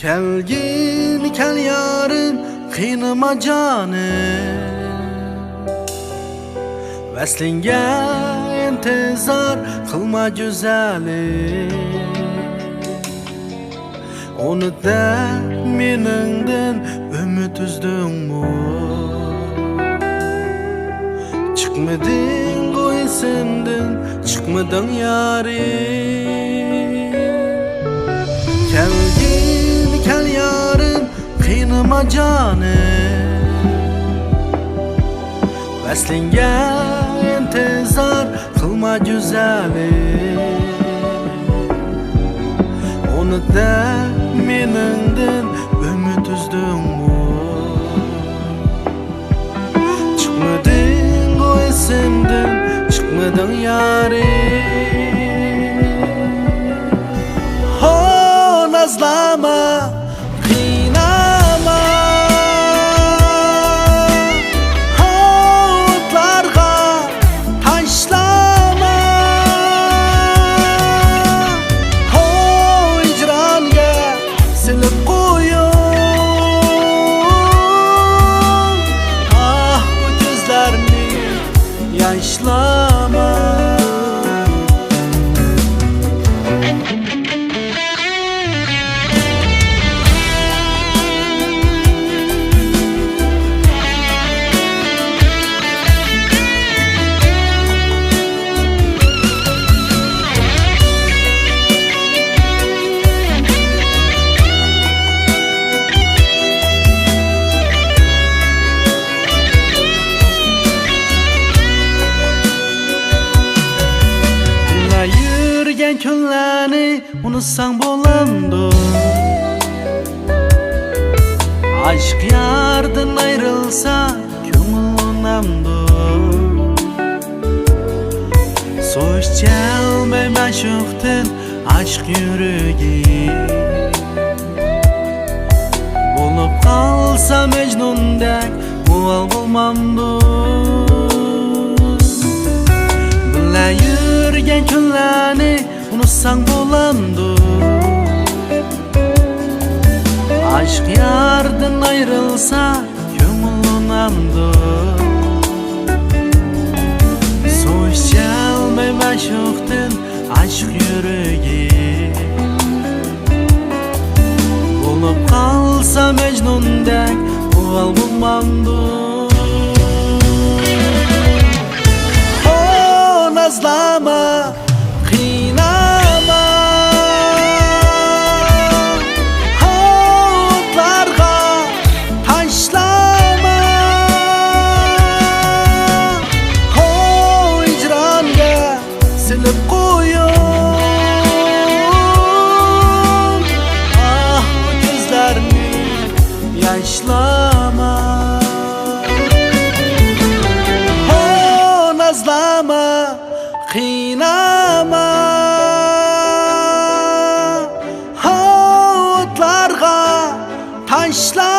Kelgin kel yarın kıynama canım, Veslinge intizar kılma güzelim. Onu da meningden ümit üzdünmü? Çıkmadın o esimden, çıkmadın yarim. Kelgin kel yarın kıynama canım, Veslinge intizar kılma güzelim. Onu da meningden ümit üzdünmü? Çıkmadın o esimden, çıkmadın yarim. Ho nazlama, kıynama, ho otlarga taşlama, ho icranga silip koyun. Ah bu gözlerini yaşlama. Yürgen günlerini unutsan bolamdı. Aşk yardan ayrılsa köngülümdü. Soğuş gelmey maşuktan aşk yüreği. Bulup kalsa Mecnun'dek mual bulmamdı. Bile yürgen günlerini unutsan bolamdı. Aşk yardan ayrılsa köngülümdü. Soğuş gelmey maşuktan aşk yüreği. Bulup kalsa Mecnun'dek mual bulmamdı. Ho nazlama, kıynama, ho otlarga taşlama, ho icranga silip koyun. Ah bu gözlerini yaşlama. Ho nazlama, kıynama, ho otlarga taşlama.